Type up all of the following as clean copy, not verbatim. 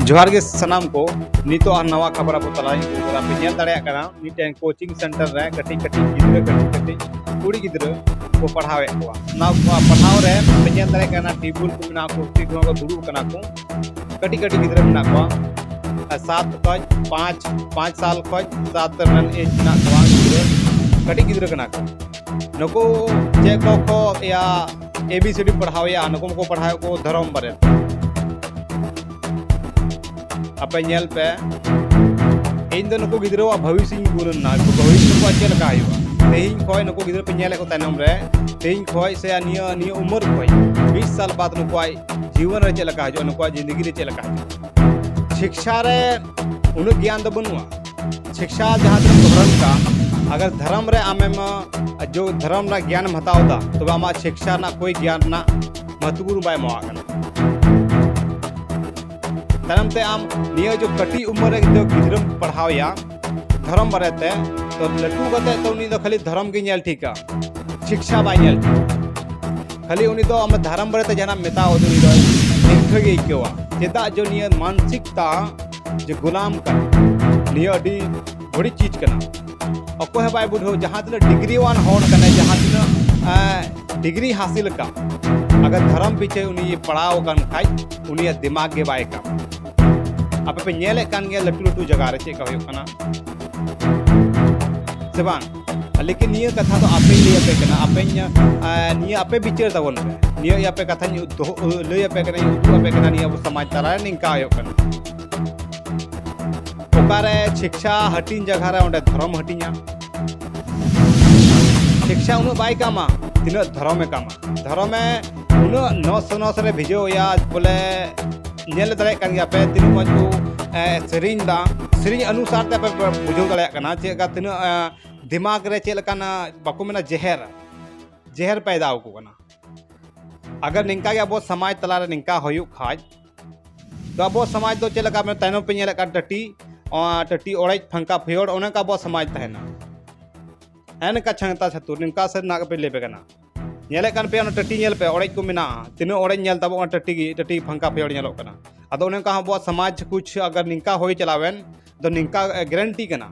जोहार गे सनाम को नितो आ नवा खबर अब तलाई पे नेल दाड़े कना मिटेन कोचिंग सेंटर रे कटी कटी गिद्रे कुड़ी गिद्रे को पढ़ावे को ना पढ़ाव रे पे नेल दाड़े कना टेबल को ना कुर्सी को दुड़ू कना को कटी कटी गिद्रे ना को 7 खज 5 साल खज 7 रन एज ना को गिद्रे कटी गिद्रे कना को नको जे को या एबीसीडी पढ़ाव या नको को पढ़ावे को धर्म बारे apa nyel pe इन दो नुको गिद्रो भविष्य गुरना भविष्य को चल का आयो तेहिं खोय नुको गिद्रो पे नेले को तनम रे तेहिं खोय से निय निय उम्र खोय 20 साल बाद नुको आई जीवन रे चल का आयो नुको जिंदगी रे चल का आयो शिक्षा रे उन ज्ञान द बनुआ शिक्षा जहां धर्म का अगर धर्म रे आमे में जो धर्म रा ज्ञान हतावदा तो आमा शिक्षा ना कोई ज्ञान ना महत्वपूर्ण बाय मवा तनम ते आम नियो जो कटी उम्र जो गिद्र पढ़ाव या धर्म बारेते तो लटू गते तो उनी तो खाली धर्म के नेल ठीका शिक्षा बाय नेल खाली उनी तो हम धर्म बारेते जना मेता ओदुनी दो एक के केवा चेदा जो नियो मानसिकता जो गुलाम का नियो डी बड़ी चीज कना अको है बाय बुढ़ो जहां तक डिग्री वान होन कने जहां तक डिग्री हासिल का अगर धर्म पीछे उनी ये पढ़ाव कन खाई उनी दिमाग के बाय का आप पे नेले कान गे लटू लटू जगह रे चेक होयो कना से बांग लेकिन निय कथा तो आपे लिया पे कना आपे निय आपे बिचार तवन पे निय आपे कथा लय आपे कना उतु आपे कना निय समाज तारा निका होयो कना ओकारे शिक्षा हटिन जगह रे ओंडे धर्म हटिया शिक्षा उन बाय कामा दिन धर्म में कामा धर्म में उन नौस रे भिजो या बोले नेल दाड़े कान गया पे तीन मज को सेरिंग दा सेरिंग अनुसार ते पे बुझो दाड़े कना चे का तीन दिमाग रे चे लकाना बाको मेना जहर पैदा को कना अगर निंका के अब समाज तला रे निंका होयु खाज तो अब समाज दो चे लका में तैनो पे नेल का टटी ओड़े फंका फियोड़ ओने का अब समाज तहना एन का छंगता छतुर निंका से ना पे लेबे कना नेले कान पे टटी नेल पे ओड़े को मिना तीनों ओड़े नेल तब टटी फंका पेड़ नेलो कना अदो ने कहा बहुत समाज कुछ अगर निंका होई चलावेन तो निंका गारंटी कना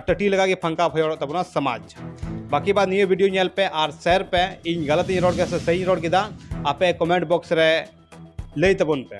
टटी लगा के फंका पेड़ तब समाज बाकी बात निये वीडियो नेल पे आर शेयर पे इन गलत इन रोड के सही रोड किदा आपे कमेंट बॉक्स रे लई तबन पे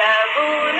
Babu